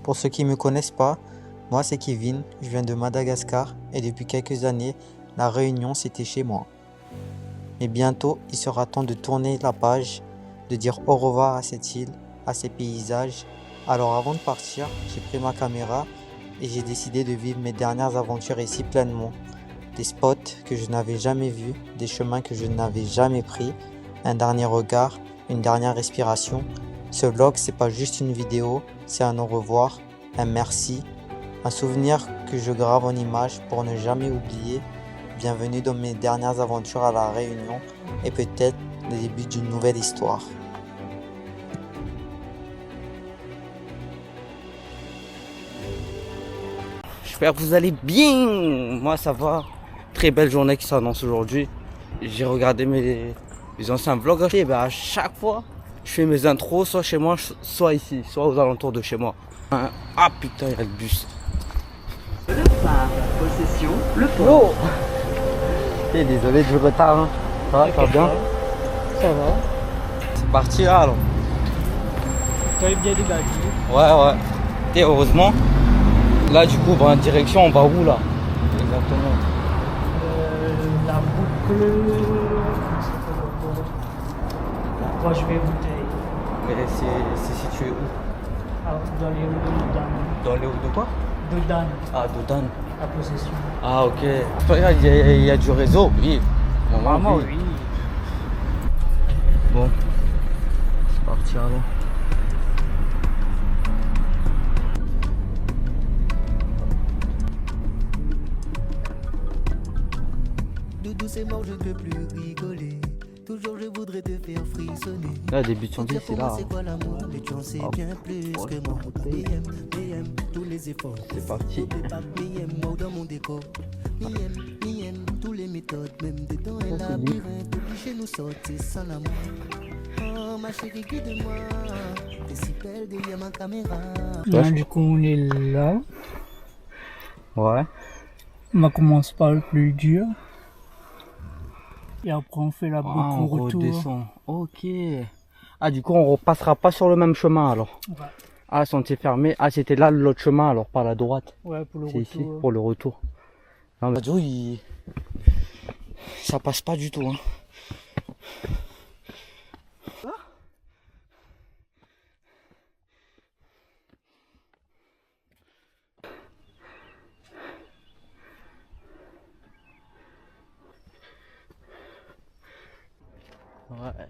Pour ceux qui ne me connaissent pas, moi c'est Kevin, je viens de Madagascar et depuis quelques années, la Réunion c'était chez moi. Mais bientôt, il sera temps de tourner la page, de dire au revoir à cette île, à ces paysages. Alors avant de partir, j'ai pris ma caméra et j'ai décidé de vivre mes dernières aventures ici pleinement. Des spots que je n'avais jamais vus, des chemins que je n'avais jamais pris, un dernier regard, une dernière respiration. Ce vlog, c'est pas juste une vidéo, c'est un au revoir, un merci, un souvenir que je grave en image pour ne jamais oublier. Bienvenue dans mes dernières aventures à La Réunion et peut-être le début d'une nouvelle histoire. J'espère que vous allez bien. Moi ça va. Très belle journée qui s'annonce aujourd'hui. J'ai regardé mes anciens vlogs et à chaque fois je fais mes intros soit chez moi, soit ici, soit aux alentours de chez moi. Ah putain, il y a le bus. Possession, le pont. Oh désolé du retard. Hein. Ça va bien? Ça va. C'est parti là alors. Toi et bien les gars. Ouais. Et heureusement. Là du coup, direction on va où là? Exactement. La boucle. Moi je vais bouteille. Mais c'est situé où? Dans les rues de Dodan. Dans les hauts de quoi? Dodan, Ah, Dodan. la possession. Ah, ok. Il y a du réseau, oui. Normalement, oui. Bon, c'est parti alors. Doudou c'est mort, je ne peux plus rigoler. Toujours je voudrais te faire frissonner. Là, début de chantier, c'est là. C'est quoi l'amour? Mais tu en sais bien plus que moi. BM, tous les efforts. C'est parti. BM, dans mon décor. BM, tous les méthodes. Même dedans un labyrinthe. Obligé nous sortir sans l'amour. Oh ma chérie, guide-moi. T'es si belle derrière ma caméra. Là, du coup, on est là. Ouais. On commence par le plus dur. Et après, on fait la boucle on retour. redescend. Ok. Ah, du coup, on repassera pas sur le même chemin alors. Ouais. Ah, sentier fermé. Ah, c'était là l'autre chemin alors, par la droite. Ouais, pour le C'est retour. ici, pour le retour. Non, mais ça passe pas du tout. Hein. Ouais.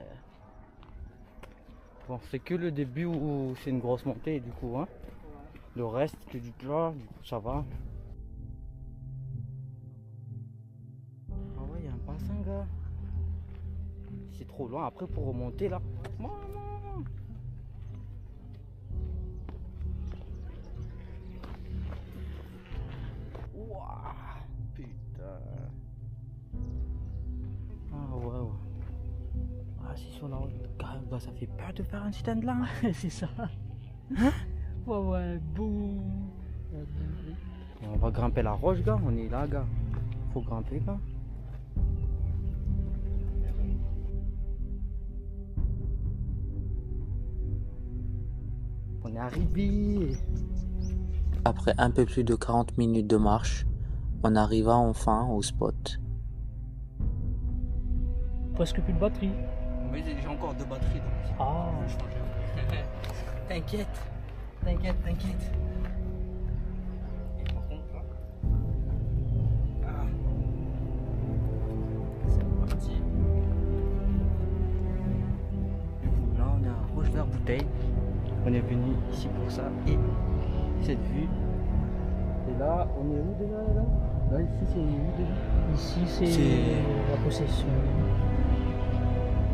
Bon, c'est que le début où c'est une grosse montée du coup. Hein. Le reste, que du plat, du coup ça va. Ah ouais, il y a un bassin, gars. C'est trop loin après pour remonter là. Non. Ouah, putain. Ah ouais. Ah, c'est sur la route. Carrément, bah, ça fait peur de faire un stand là. Hein. C'est ça. Hein? Ouais, boum. On va grimper la roche, gars. On est là, gars. Faut grimper, gars. On est arrivé. Après un peu plus de 40 minutes de marche, on arriva enfin au spot. Presque plus de batterie. Mais j'ai encore 2 batteries donc. Ah. Je vais changer. T'inquiète. Et par contre là. Ah. C'est parti. Là on est à Rochevert-Bouteille. On est venu ici pour ça et cette vue. Et là on est où déjà là? Là ici c'est où déjà? Ici, c'est C'est- la possession.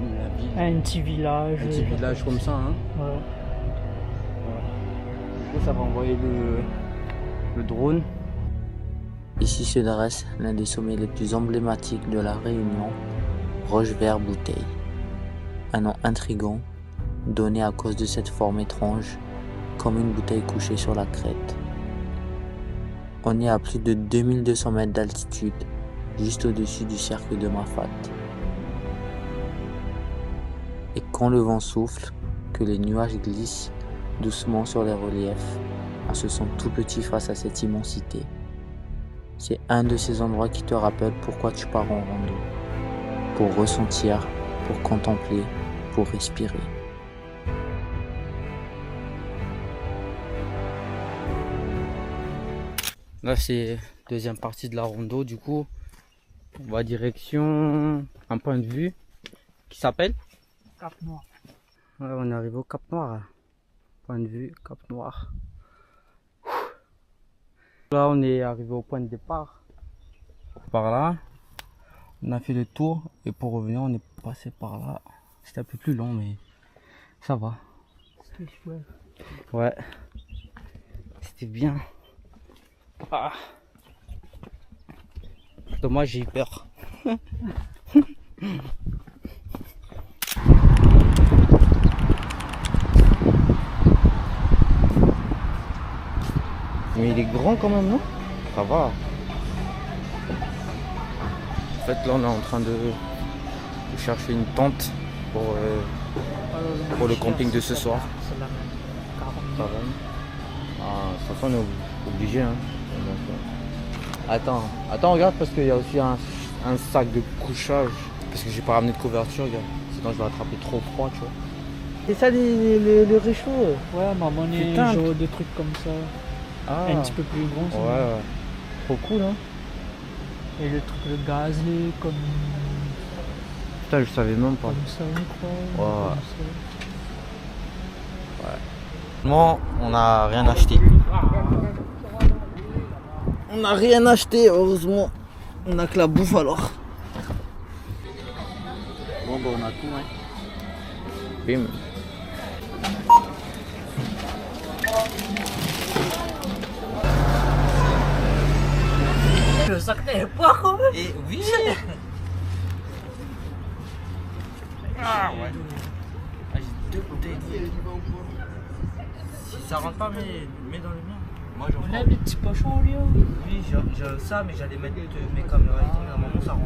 La ville. Un petit village. Un petit village comme ça, hein. Ouais. Du coup, ça va envoyer le drone. Ici se dresse l'un des sommets les plus emblématiques de la Réunion, Rochevert-Bouteille. Un nom intrigant, donné à cause de cette forme étrange, comme une bouteille couchée sur la crête. On est à plus de 2200 mètres d'altitude, juste au-dessus du cercle de Mafate. Et quand le vent souffle, que les nuages glissent doucement sur les reliefs, On se sent tout petit face à cette immensité. C'est un de ces endroits qui te rappelle pourquoi tu pars en rando. Pour ressentir, pour contempler, pour respirer. Là, c'est deuxième partie de la rando. Du coup, on va direction un point de vue qui s'appelle Cap Noir. Ouais, on est arrivé au Cap Noir. Point de vue, Cap Noir. Là, on est arrivé au point de départ. Par là, on a fait le tour et pour revenir, on est passé par là. C'était un peu plus long, mais ça va. C'était chouette. Ouais, c'était bien. Ah. Dommage, j'ai eu peur. Mais il est grand quand même, non? Ça va. En fait, là, on est en train de chercher une tente pour le camping de ce soir. C'est la même. 40 Ça va. Ah, de toute façon, on est obligé. Hein. Attends, regarde, parce qu'il y a aussi un sac de couchage. Parce que j'ai pas ramené de couverture, regarde. Sinon, je vais attraper trop froid, tu vois. C'est ça les réchauds? Ouais, maman, est Putain. genre de trucs comme ça. Ah, Un petit peu plus grand. ça. ouais. Trop cool, hein. Et le truc, le gazé, comme Putain, je savais même pas. ça, je crois. Ouais. Comme ça. Non, on n'a rien acheté. On n'a rien acheté, heureusement. On a que la bouffe alors. Bon, bah, on a tout, hein. Bim. Le sac n'est pas quand même. Et oui. Ah ouais. Ah, j'ai 2 bouteilles d'huile. Si ça rentre pas, mets dans le mien. Moi j'en On prends. a des petits pochons, Léo. Oui, j'ai ça, mais j'allais mettre mes caméras et tout, mais à un moment ça rentre.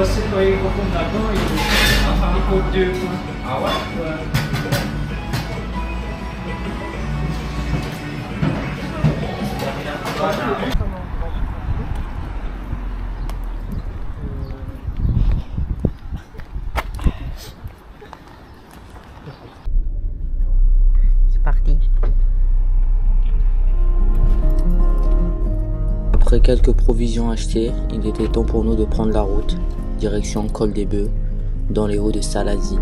C'est quoi, il retourne là-dedans, il compte 2 points. Ah ouais? C'est parti. Après quelques provisions achetées, il était temps pour nous de prendre la route, direction Col des Bœufs, dans les hauts de Salazie.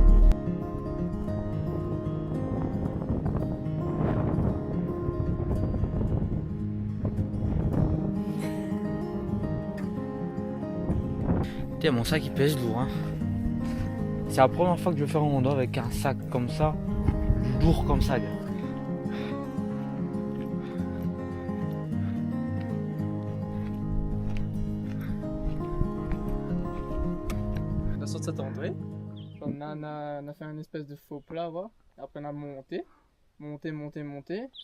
Tiens, mon sac il pèse lourd, hein. C'est la première fois que je vais faire un rando avec un sac comme ça, lourd comme ça, gars. On a sorti cette entrée. On a fait un espèce de faux plat, voilà. Après on a monté.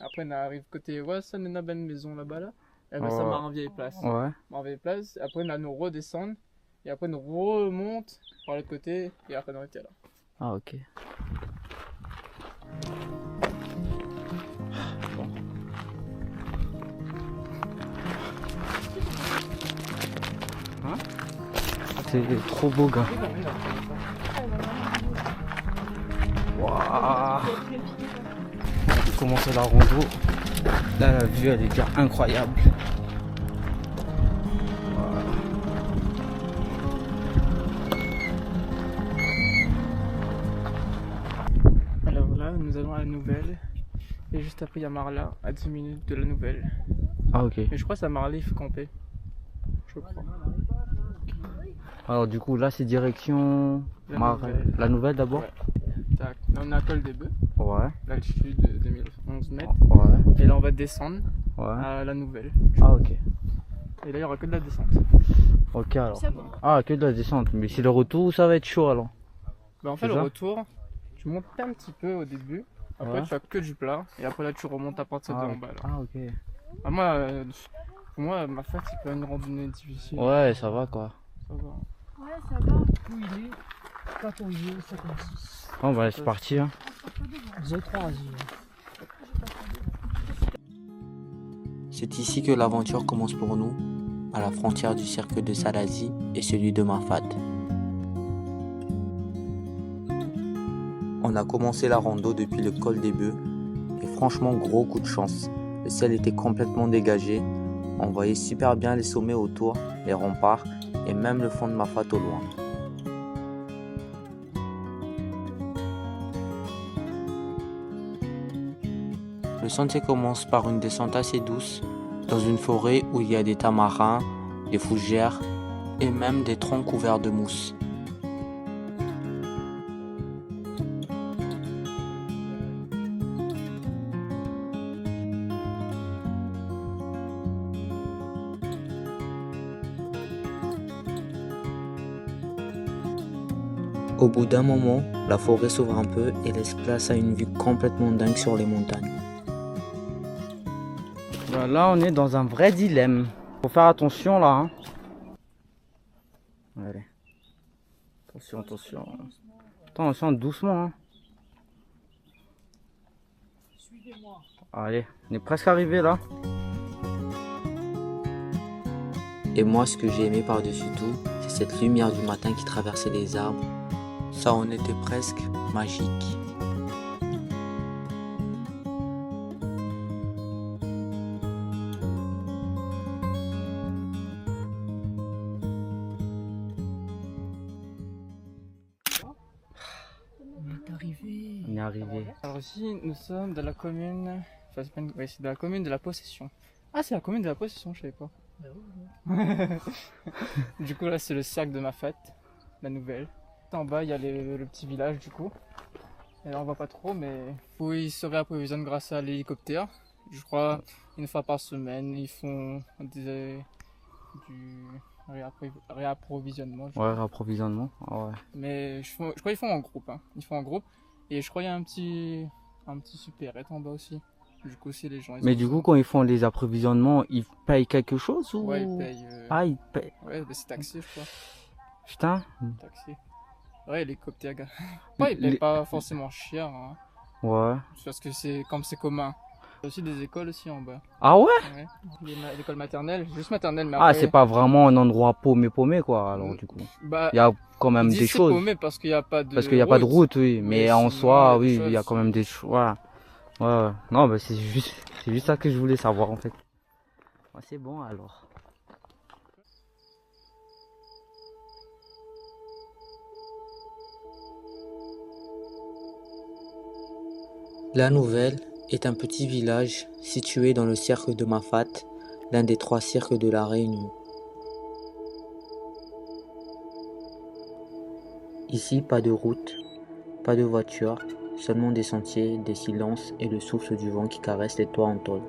Après on arrive côté, ouais, ça on a une belle maison là-bas là. Et ben, ça m'a en vieille place. Ouais. En vieille place. Après on a nous redescendre. Et après on remonte par le côté. Et après on était là. Ah, ok. Bon. Hein? C'est trop beau, gars. Waouh! J'ai commencé la rando. Là, la vue, elle est déjà incroyable. Alors là, nous allons à la nouvelle. Et juste après, il y a Marla, à 10 minutes de la nouvelle. Ah, ok. Mais je crois que c'est à Marla, il faut camper. Je crois. Alors, du coup, là, c'est direction la nouvelle d'abord? Ouais. Tac. Là, on a Col des Bœufs, Ouais. l'altitude de 2011 mètres. Ouais. Et là, on va descendre Ouais. à la nouvelle. Ah, ok. Et là, il n'y aura que de la descente. Ok, alors. Ah, que de la descente. Mais c'est le retour, ça va être chaud alors. Bah en fait, C'est le ça retour, tu montes un petit peu au début. Après, Ouais. tu as que du plat. Et après, là, tu remontes à partir de en bas. Là. Ah, ok. Ah, pour moi, ma fête, c'est pas une randonnée difficile. Ouais, ça va quoi. Ça va. Ouais, ça va. Où il est 14h56. Bon, bah, c'est parti. Hein. 03. C'est ici que l'aventure commence pour nous, à la frontière du cercle de Salazie et celui de Mafat. On a commencé la rando depuis le col des Bœufs et franchement gros coup de chance. Le ciel était complètement dégagé, on voyait super bien les sommets autour, les remparts et même le fond de Mafat au loin. Le sentier commence par une descente assez douce, dans une forêt où il y a des tamarins, des fougères et même des troncs couverts de mousse. Au bout d'un moment, la forêt s'ouvre un peu et laisse place à une vue complètement dingue sur les montagnes. Bah, là, on est dans un vrai dilemme. Faut faire attention là. Hein. Allez. Attention, attention. Attention, doucement. Hein. Allez, on est presque arrivé là. Et moi, ce que j'ai aimé par-dessus tout, c'est cette lumière du matin qui traversait les arbres. Ça en était presque magique. On est arrivé. On est arrivé. Alors ici, nous sommes dans la commune... Enfin, c'est pas une... ouais, c'est de la commune de la Possession. Ah, c'est la commune de la Possession, je savais pas. Du coup, là, c'est le cercle de Mafat, la nouvelle. En bas, il y a le petit village, du coup. Et là, on voit pas trop, mais ils se réapprovisionnent grâce à l'hélicoptère. Je crois, une fois par semaine, ils font du réapprovisionnement. Ouais, approvisionnement. Ah ouais. Mais je crois qu'ils font en groupe. Hein. Ils font en groupe. Et je crois qu'il y a un petit supérette en bas aussi. Du coup, c'est les gens. Mais du coup, quand ils font les approvisionnements, ils payent quelque chose ou... Ouais, ils payent. Ah, ils payent. Ouais, bah, c'est taxé, je crois. Putain. Taxé. Ouais, l'hélicoptère. Ouais, ils payent Les- pas forcément cher. Hein. Ouais. Parce que c'est comme c'est commun. Il y a aussi des écoles aussi en bas. Ah ouais? Ouais. L'école maternelle, juste maternelle, mais Ah, après, c'est pas vraiment un endroit paumé quoi, alors du coup. Bah, Il y a quand même ils disent des c'est choses. paumé parce qu'il n'y a pas de Parce qu'il n'y a pas de route, oui. Mais en sinon, soi, il y a des oui, il y a choses. quand même des choses. Voilà. Ouais. Non, bah c'est juste ça que je voulais savoir en fait. Ouais, c'est bon alors. La Nouvelle est un petit village situé dans le cercle de Mafat, l'un des 3 cirques de la Réunion. Ici, pas de route, pas de voiture, seulement des sentiers, des silences et le souffle du vent qui caresse les toits en tôle.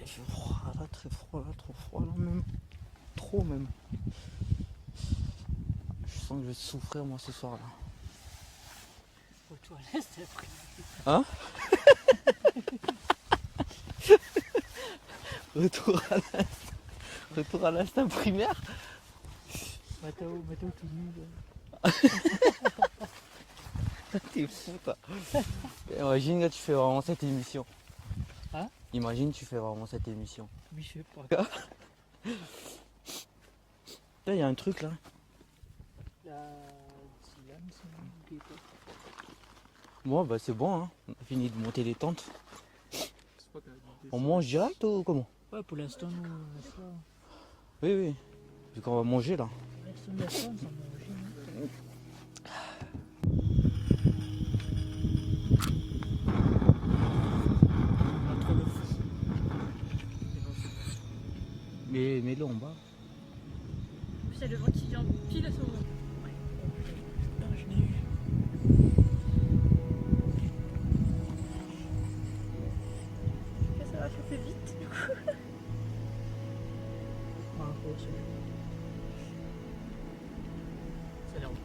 Il fait froid là, très froid là, trop froid là même. Trop même. Je sens que je vais souffrir moi ce soir là. Retour à l'est après. Hein? Retour à l'Est. Retour à l'Est primaire. Matao tout nu. T'es fou toi. Imagine là tu fais vraiment cette émission. Hein? Imagine tu fais vraiment cette émission. Mais je sais pas. Là il y a un truc là. La Dylan, c'est une quoi. Bon bah c'est bon hein. On a fini de monter les tentes. On mange direct ou comment? Ouais, pour l'instant, nous, on reste là. Oui oui. Vu qu'on va manger là. On reste là, on s'en mange. Mais mets-le en bas. C'est le vent qui vient pile à ce moment. Non, je l'ai eu. Ça va chauffer vite. Ah, bon, c'est bon. Ça a l'air cool.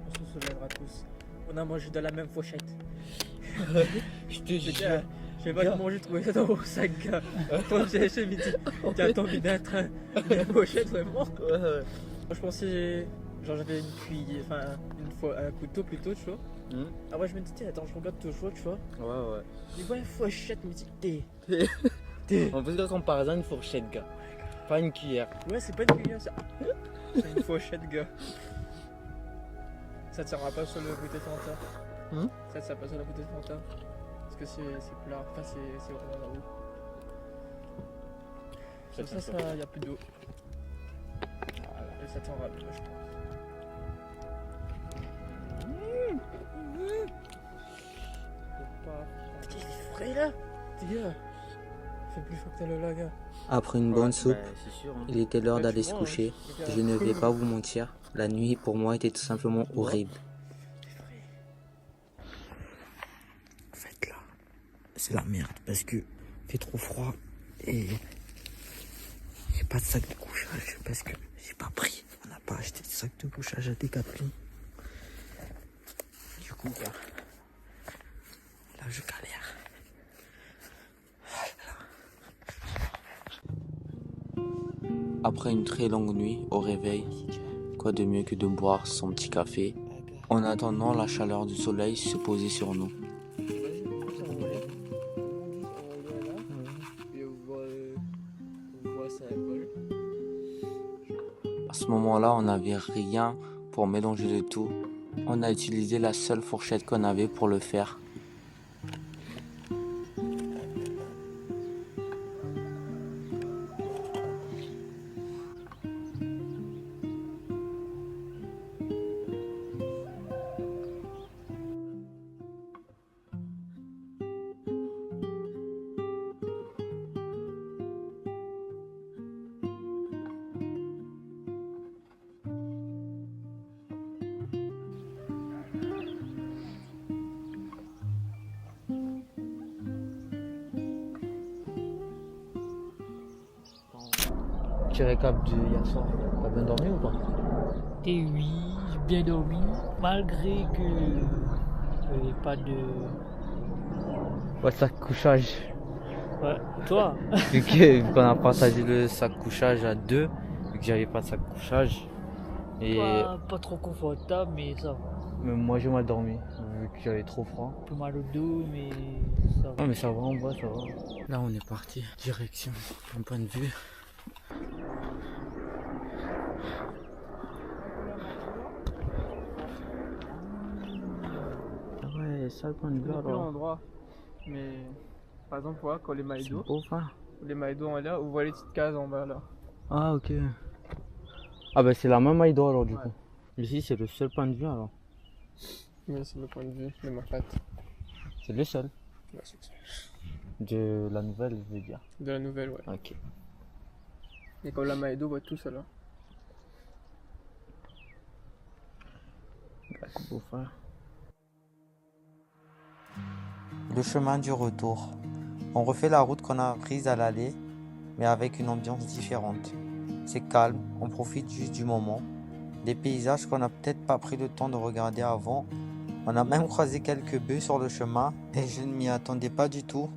On se soulèvera tous. On a mangé dans la même fourchette. Je te Gars, je sais pas comment j'ai trouvé ça dans mon sac, gars. Quand j'ai acheté midi, t'as envie d'être une pochette vraiment. Ouais. Moi je pensais, genre j'avais une cuillère, enfin une fois un couteau plutôt, tu vois. Après je me dis, attends, je regarde toujours, tu vois. Ouais. Je dis, ouais, fourchette, mais t'es. On peut se dire comme par exemple une fourchette gars. Pas une cuillère. Ouais, c'est pas une cuillère, c'est une fourchette, gars. Ça te servira pas sur le bouteille de Fanta. Ça te sert pas sur la bouteille de Fanta. Parce que c'est plat, enfin c'est vraiment là-haut. Sur ça, y a plus d'eau. Voilà, et ça t'en rappelle, je pense. Il est frais là. Gars, fais plus chaud que t'as le là, gars. Après une bonne soupe, C'est sûr. Hein. il était l'heure Ouais, d'aller tu se vois, coucher. hein. Je ne vais pas vous mentir, la nuit pour moi était tout simplement horrible. En fait là, c'est la merde parce que il fait trop froid et j'ai pas de sac de couchage parce que j'ai pas pris. On n'a pas acheté de sac de couchage à Decathlon. Du coup, là je galère. Après une très longue nuit, au réveil, quoi de mieux que de boire son petit café, en attendant la chaleur du soleil se poser sur nous. À ce moment-là, on n'avait rien pour mélanger le tout. On a utilisé la seule fourchette qu'on avait pour le faire. Petit récap de hier soir. T'as bien dormi ou pas? Et oui, j'ai bien dormi, malgré que il n'y avait pas de. Ouais, sac couchage. Ouais, toi. Vu qu'on a partagé le sac couchage à deux, vu que j'avais pas de sac couchage. Et Pas trop confortable, mais ça va. même moi j'ai mal dormi, vu que j'avais trop froid. Un peu mal au dos, mais ça va. Non mais ça va en bas, ça va. Là on est parti, direction un point de vue. Ah ouais, ça le point de vue C'est plus alors. l'endroit. Mais par exemple, voilà, quand les mailles C'est d'eau, beau, hein. les mailles d'eau sont là, on voit les petites cases en bas là. Ah ok. Ah bah c'est la même maille d'eau alors du Ouais. coup. Ici c'est le seul point de vue alors. Mais c'est le point de vue de ma patte. C'est le seul. Ouais, c'est ça. De la nouvelle, je veux dire. De la nouvelle, ouais. Ok. Et comme la Maedo voit tout ça là. Beau frère. Le chemin du retour. On refait la route qu'on a prise à l'aller, mais avec une ambiance différente. C'est calme, on profite juste du moment. Des paysages qu'on n'a peut-être pas pris le temps de regarder avant. On a même croisé quelques bœufs sur le chemin et je ne m'y attendais pas du tout.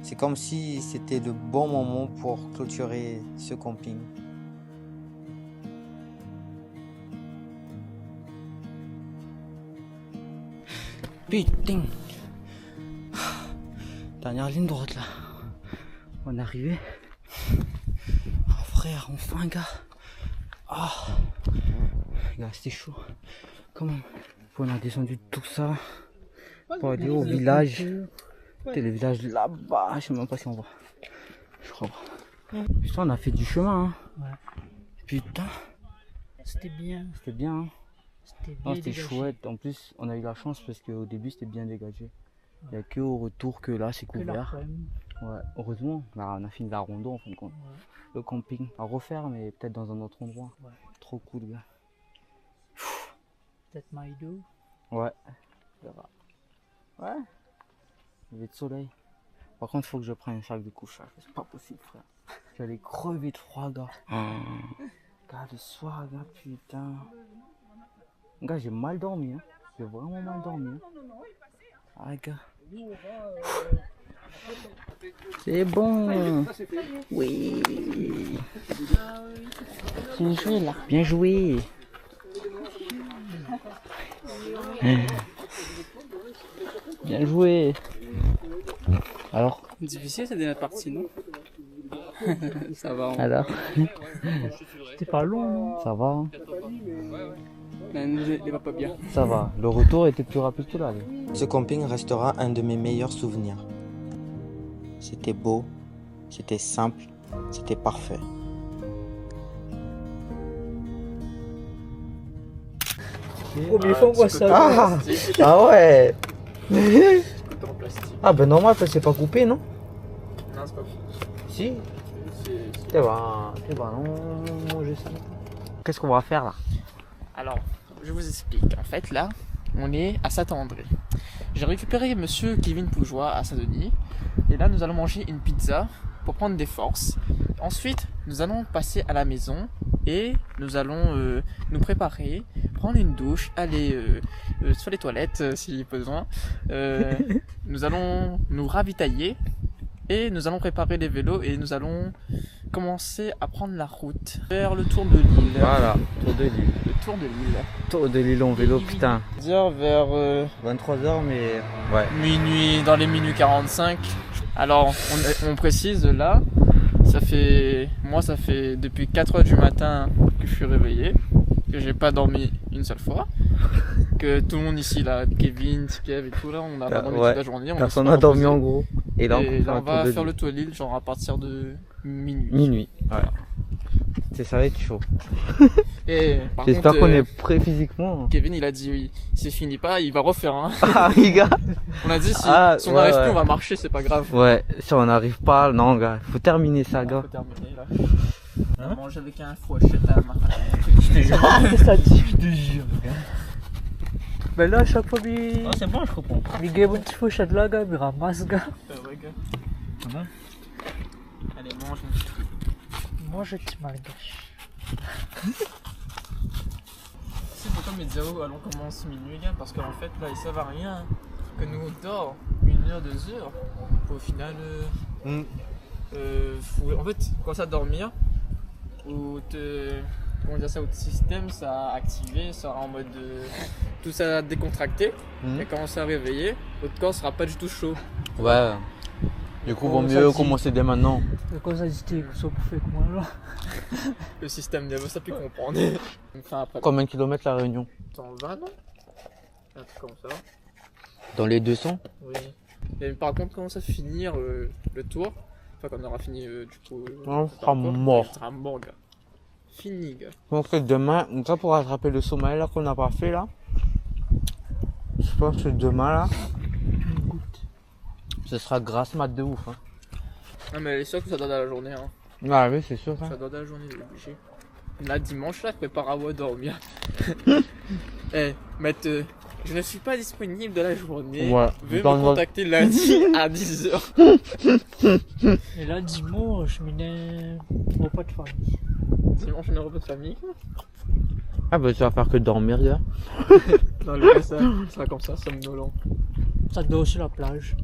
C'est comme si c'était le bon moment pour clôturer ce camping. Putain. Dernière ligne droite là. On est arrivé. Oh frère, enfin gars. Ah. Gars, c'était chaud. Comment on a descendu tout ça pour aller au village. C'était le village là-bas. Je sais même pas si on voit. Je crois pas. Putain, on a fait du chemin. Hein. Ouais. Putain. C'était bien. C'était bien. Hein. C'était Non, bien. c'était chouette. En plus, on a eu la chance parce qu'au début, c'était bien dégagé. Il n'y a que au retour que là, c'est couvert. Ouais, heureusement. Là, on a fini la rondo en fin de compte. Ouais. Le camping à refaire, mais peut-être dans un autre endroit. Ouais. Trop cool, gars. Peut-être Maïdo. Ouais. Ça va. Ouais. Il y a de soleil. Par contre, il faut que je prenne un sac de couchage. C'est pas possible, frère. J'allais crever de froid, gars. Gars, le soir, gars, putain. Gars, j'ai mal dormi, hein. J'ai vraiment mal dormi, hein. Ah, gars. C'est bon. Oui. Bien joué, là. Bien joué. Bien joué. Alors, Difficile cette dernière partie, non? Ça va. alors, C'était pas long, non? ça va, hein. Mais il va pas bien. Ça va. Le retour était plus rapide que l'aller. Ce camping restera un de mes meilleurs souvenirs. C'était beau, c'était simple, c'était parfait. Première fois, on voit ça. Ah, ah ouais. Ah ben normal, c'est pas coupé, non? Non, c'est pas bon. Si. C'est bon, non, je sais. Qu'est-ce qu'on va faire là? Alors, je vous explique. En fait, là, on est à Saint-André. J'ai récupéré monsieur Kevin Poujois à Saint-Denis. Et là, nous allons manger une pizza pour prendre des forces. Ensuite, nous allons passer à la maison et nous allons nous préparer, prendre une douche, aller sur les toilettes s'il besoin. Nous allons nous ravitailler et nous allons préparer les vélos et nous allons commencer à prendre la route vers le tour de l'île. Voilà, tour de l'île. Le tour de l'île. Tour de l'île en vélo, putain. Dire vers 23h, mais ouais. minuit, dans les minuit 45. Alors, on précise là, ça fait depuis 4h du matin que je suis réveillé, que j'ai pas dormi une seule fois, que tout le monde ici là, Kevin, Kev et tout là, on a pas dormi toute la journée. Personne n'a dormi en gros. Et là, on va faire le tour de l'île genre à partir de minuit. Minuit, voilà. Ça va être chaud. Et par J'espère contre, qu'on est prêt physiquement. Kevin il a dit oui, c'est fini pas, il va refaire hein. Ah les gars. On a dit si on ouais, n'arrive ouais. plus on va marcher, c'est pas grave. Ouais, si on n'arrive pas, non gars, faut terminer ça On gars. peut terminer là. On va manger avec un fourchette à ma Qu'est-ce que t'as dit? Je te jure. Mais là, à chaque fois, Non, c'est bon, je comprends. il y a un petit fauchette là, gars, il ramasse, gars. Ouais, gars. Bon. Allez, mange mon petit truc. Moi, je te malgache. C'est pourquoi mes diaos allons commencer minuit, gars, parce qu'en fait, là, ils savent à rien que nous on dort 1 heure, 2 heures. Au final, en fait, quand ça dormir, ou comment dire ça, votre système, ça a activé, ça sera en mode tout ça a décontracté, et quand on s'est réveillé, votre corps sera pas du tout chaud. Ouais. Du coup, vaut ça mieux dit. commencer dès maintenant. C'est quoi ça, dit que ça fait que moi, là? Le système nerveux, ça peut comprendre. Enfin, après, Combien de kilomètres la Réunion? 120, non? Un truc comme ça. Dans les 200? Oui. Et par contre, quand ça finir le tour, enfin quand on aura fini du coup. On sera mort. On sera mort, gars. Fini, gars. Donc demain, ça pour rattraper le sommeil là qu'on n'a pas fait là. Je pense que demain là, Ce sera grasse mat de ouf. Hein. Non, mais elle est sûre que ça donne à la journée. Hein. Ah oui, c'est sûr ça. Ça donne à la journée, il est obligé. Là, dimanche, là, je prépare à dormir. Eh, Matt, je ne suis pas disponible de la journée. Ouais. Veuillez me contacter lundi à 10h. Et là, dimanche, je mets au repas de famille. Dimanche, on est repas de famille. Ah bah tu vas faire que dormir là. Non, le reste, ça sera comme ça, somnolent. Ça doit aussi la plage.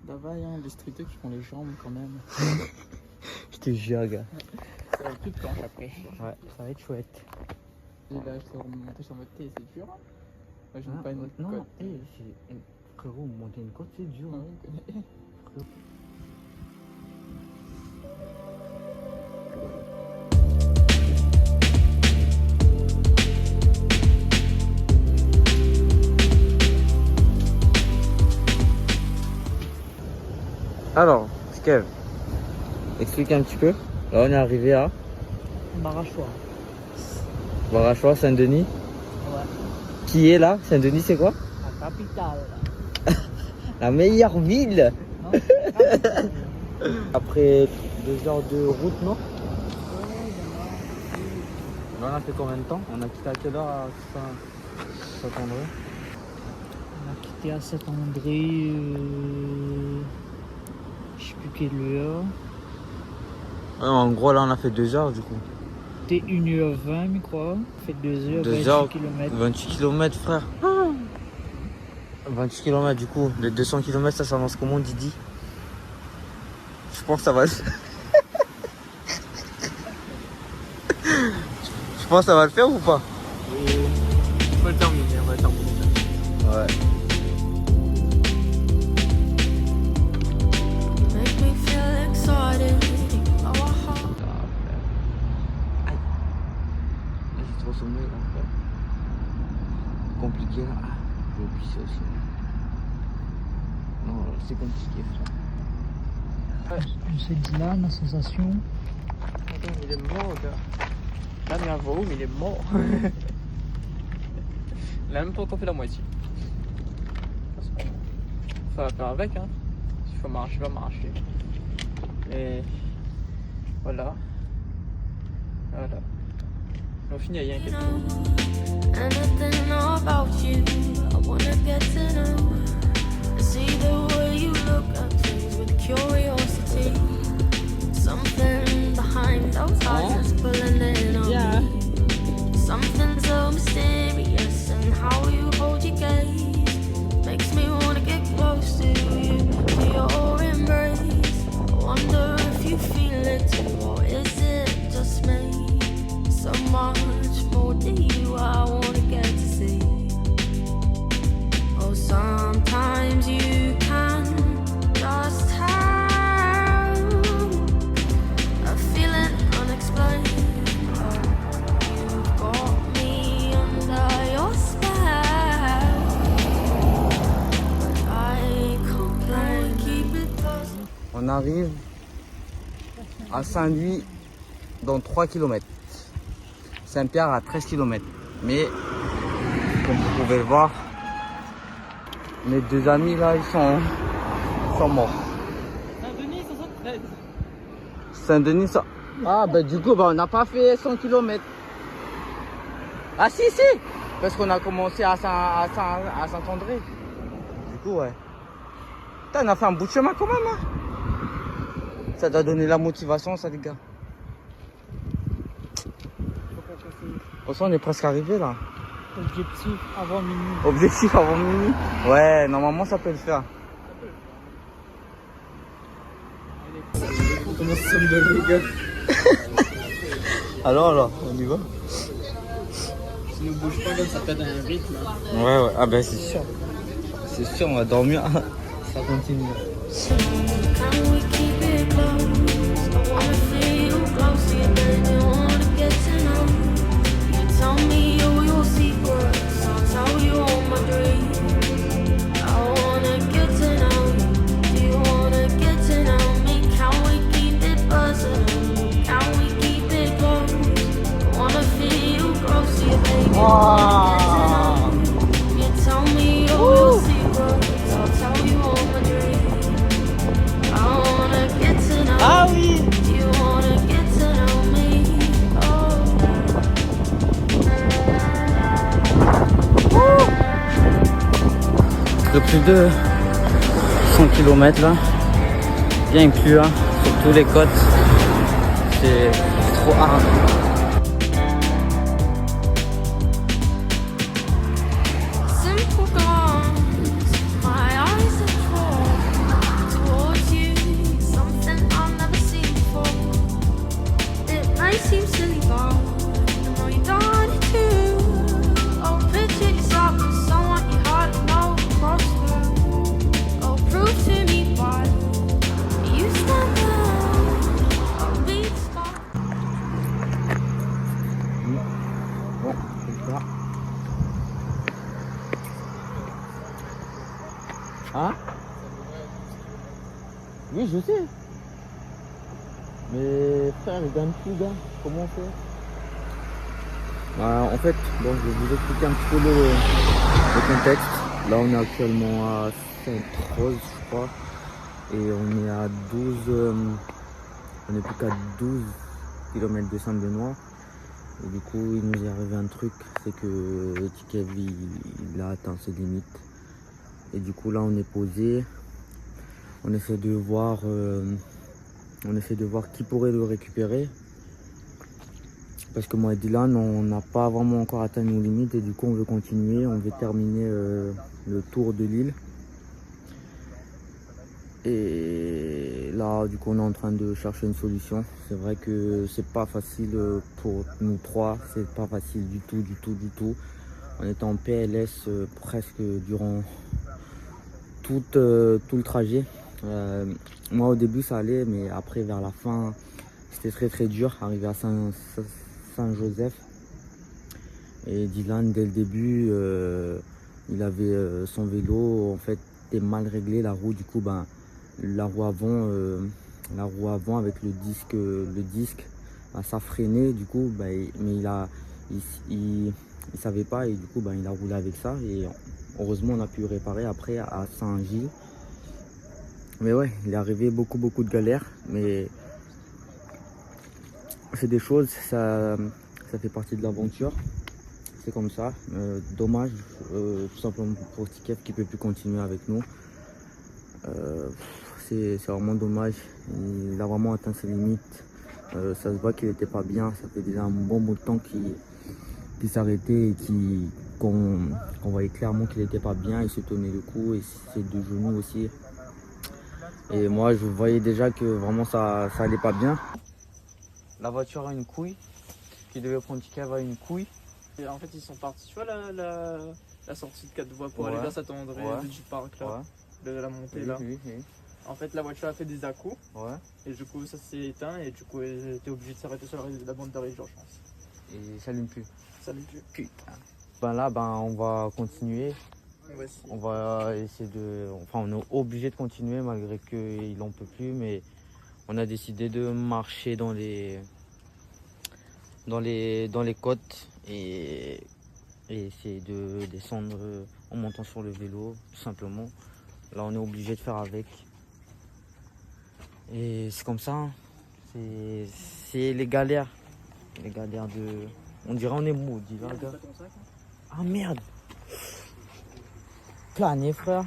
Là-bas, il y a des streeters qui font les jambes quand même. Je te jure gars. Ça va être plus de planche après. Ouais, ça va être chouette. Et là, je suis remonté sur votre thé, c'est dur. Moi, je n'ai pas une non, côte. frérot, monter une côte c'est dur. Ah Hein. oui, je connais. Alors, Kev, explique un petit peu. Là on est arrivé à Marachois. Barachois, Saint-Denis. Ouais. Qui est là? Saint-Denis c'est quoi? La capitale. La meilleure ville. Non, la capitale. Après 2 heures de route, non? Là on a fait combien de temps? On a quitté à quelle heure à Saint-André? On a quitté à Saint-André. Je sais plus quelle heure. Ouais, en gros là on a fait 2 heures du coup. C'était 1h20, je crois. On fait 2 heures, 2 28 heures, km. 28 km frère. 28 km du coup, les 200 km ça s'avance comment Didi? Je pense que ça va le... Je pense que ça va le faire ou pas? On va le terminer, on va le terminer. Ouais. Make me feel excited. Our heart. Aïe. Là, j'ai trop sommeil là frère. Compliqué là. Ah, je vais pisser aussi. Non, c'est compliqué frère. On s'est dit là, ma sensation. Attends, il est mort, gars. Là, il y a un veau, mais il est mort. Il a même pas encore fait la moitié. Ça va faire avec, hein. S'il faut marcher, va marcher. Et voilà. Voilà. Mais au final, il y a rien quelque chose. Anything about you, I wanna get to know. See the way you look at things with curiosity. Something behind those eyes is pulling in on me. Something so mysterious, and how you hold your gaze makes me wanna get close to you, to your embrace. I wonder if you feel it too, or is it just me? So much more to you, I wanna get to see. Oh, sometimes you can just have a feeling unexplained. Oh, you got me under your spell, but I complain, keep it close. On arrive à Saint-Louis dans 3 km. Saint-Pierre à 13 km. Mais comme vous pouvez le voir, mes 2 amis là ils sont morts. Saint-Denis, 73. Saint-Denis ça. Ah bah du coup bah, on n'a pas fait 100 km. Ah si si. Parce qu'on a commencé à Saint-André. Du coup ouais. Putain, on a fait un bout de chemin quand même hein. Ça doit donner la motivation ça les gars. Au on est presque arrivé là. Objectif avant minuit. Objectif avant minuit. Ouais, normalement ça peut le faire. On commence à me donner, les gars. Alors, on y va? Si nous bouge pas, ça pète un rythme. Hein. Ouais, ah ben c'est sûr. C'est sûr, on va dormir. Ça continue. Can we keep it close? I wanna feel close to you, baby. Wanna get to know you. You tell me all your secrets, I'll tell you all my dreams. I wanna get to know you. Do you wanna get to know me? Can we keep it personal? Can we keep it close? I wanna feel close to you, baby. Wanna get to know you. You tell me all your secrets, I'll tell you all my dreams. de plus de 100 km là, bien inclus hein, sur tous les côtes. C'est trop hard. Simple glance, my eyes are drawn towards you. Something I've never seen before. It may seem silly, but I know you done it too. Oh, picture yourself with someone you hardly know across the room. Oh, prove to me why you stand there. I'll be the star. Bon, c'est ça. Hein? Oui, je sais. Mais frère, il gagne tout, gars. Comment on fait? En fait, bon, je vais vous expliquer un petit peu le contexte. Là, on est actuellement à Sainte-Rose, je crois. Et on est à 12... on est plus qu'à 12 km de Saint-Benoît. Et du coup, il nous est arrivé un truc, c'est que Tikev, il a atteint ses limites. Et du coup, là, on est posé. On essaie de voir qui pourrait le récupérer. Parce que moi et Dylan, on n'a pas vraiment encore atteint nos limites. Et du coup, on veut continuer. On veut terminer le tour de l'île. Et là, du coup, on est en train de chercher une solution. C'est vrai que c'est pas facile pour nous trois. C'est pas facile du tout. On est en PLS presque durant tout le trajet. Moi, au début, ça allait, mais après, vers la fin, c'était très dur. Arrivé à Saint-Joseph. Et Dylan, dès le début, il avait son vélo, en fait, était mal réglé, la roue. Du coup, ben, la roue avant avec le disque ça freinait du coup, mais il savait pas et du coup il a roulé avec ça et heureusement on a pu réparer après à Saint-Gilles. Mais ouais, il est arrivé beaucoup de galères, mais c'est des choses, ça fait partie de l'aventure, c'est comme ça. Dommage tout simplement pour Tikev qui peut plus continuer avec nous. C'est vraiment dommage, il a vraiment atteint ses limites. Ça se voit qu'il n'était pas bien, ça fait déjà un bon bout de temps qu'il s'arrêtait et qu'on voyait clairement qu'il n'était pas bien, il se tenait le cou et ses deux genoux aussi. Et moi je voyais déjà que vraiment ça allait pas bien. La voiture a une couille, qui devait prendre Tikev a une couille. Et en fait, ils sont partis. Tu vois la sortie de 4 voies pour aller vers Saint-André, du parc là, de la montée là. Oui. En fait, la voiture a fait des à-coups. Ouais. Et du coup, ça s'est éteint et du coup, elle était obligée de s'arrêter sur la bande d'arrêt d'urgence. Et ça allume plus. Ça lui tue. Putain. Là, on va continuer. Voici. On va essayer on est obligé de continuer malgré qu'il n'en peut plus, mais on a décidé de marcher dans les côtes et essayer de descendre en montant sur le vélo, tout simplement. Là, on est obligé de faire avec. Et c'est comme ça, hein. C'est les galères. Les galères de... On dirait on est mou, dis là, gars. Ah merde. Plané, frère.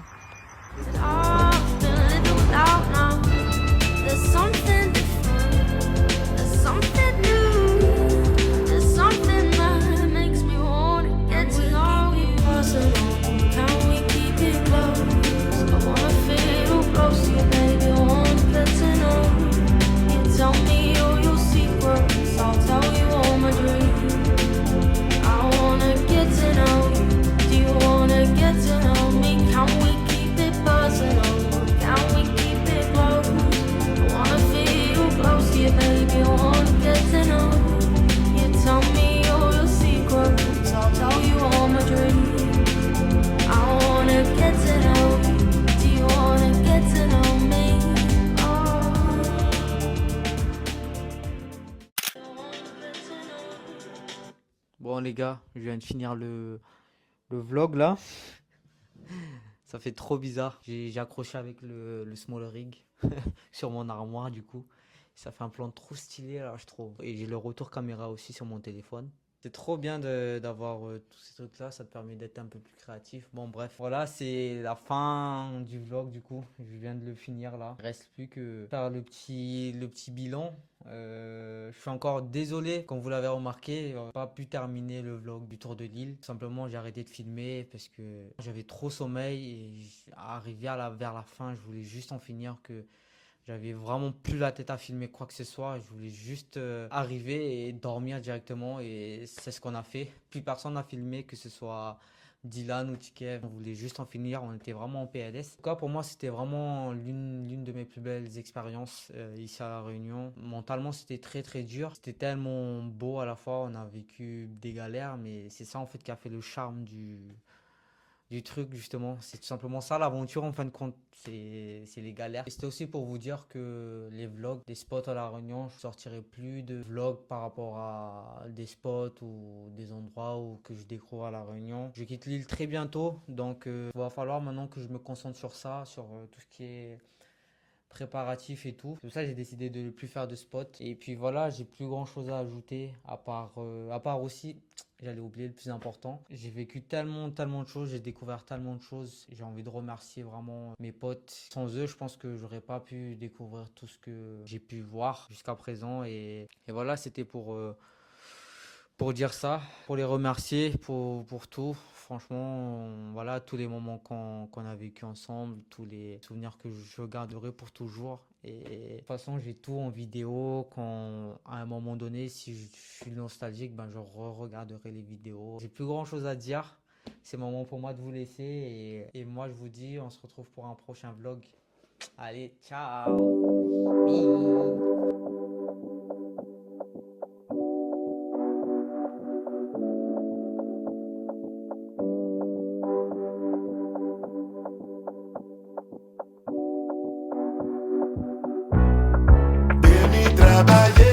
I've been living without now. There's something different. There's something new. There's something that makes me wanna get to know you personal. Can we keep it close? I wanna feel close to you, baby. I wanna get to know you. You tell me all your secrets. I'll tell you all my dreams. I wanna get to know you. Do you wanna get to know me? Can we keep it personal? Can we keep it close? I wanna feel close to you, baby. I wanna get to know you. You tell me all your secrets. I'll tell you all my dreams. I wanna get to know you. Do you wanna get to know me? Bon les gars, je viens de finir le vlog là. Ça fait trop bizarre. J'ai accroché avec le small rig sur mon armoire du coup. Ça fait un plan trop stylé là je trouve. Et j'ai le retour caméra aussi sur mon téléphone. C'est trop bien d'avoir tous ces trucs-là, ça te permet d'être un peu plus créatif. Bon bref, voilà, c'est la fin du vlog du coup, je viens de le finir là. Il reste plus que faire le petit bilan. Je suis encore désolé, comme vous l'avez remarqué, j'ai pas pu terminer le vlog du tour de l'île. Tout simplement, j'ai arrêté de filmer parce que j'avais trop sommeil et arrivé vers la fin, je voulais juste en finir que j'avais vraiment plus la tête à filmer quoi que ce soit. Je voulais juste arriver et dormir directement et c'est ce qu'on a fait. Plus personne n'a filmé, que ce soit Dylan ou Tikev. On voulait juste en finir. On était vraiment en PLS. En tout cas, pour moi, c'était vraiment l'une de mes plus belles expériences ici à La Réunion. Mentalement, c'était très très dur. C'était tellement beau à la fois. On a vécu des galères, mais c'est ça en fait qui a fait le charme du truc justement. C'est tout simplement ça l'aventure en fin de compte, c'est les galères. Et c'était aussi pour vous dire que les vlogs des spots à La Réunion, je sortirai plus de vlogs par rapport à des spots ou des endroits que je découvre à La Réunion. Je quitte l'île très bientôt, donc il va falloir maintenant que je me concentre sur ça, sur tout ce qui est préparatif et tout. C'est pour ça que j'ai décidé de ne plus faire de spot. Et puis voilà, j'ai plus grand chose à ajouter à part aussi, j'allais oublier le plus important. J'ai vécu tellement de choses, j'ai découvert tellement de choses. J'ai envie de remercier vraiment mes potes. Sans eux, je pense que j'aurais pas pu découvrir tout ce que j'ai pu voir jusqu'à présent. Et voilà, c'était pour dire ça, pour les remercier pour tout. Franchement, voilà, tous les moments qu'on a vécu ensemble, tous les souvenirs que je garderai pour toujours. Et de toute façon, j'ai tout en vidéo. À un moment donné, si je suis nostalgique, ben, je regarderai les vidéos. J'ai plus grand chose à dire. C'est le moment pour moi de vous laisser. Et moi, je vous dis, on se retrouve pour un prochain vlog. Allez, ciao! Bye. Trabalhei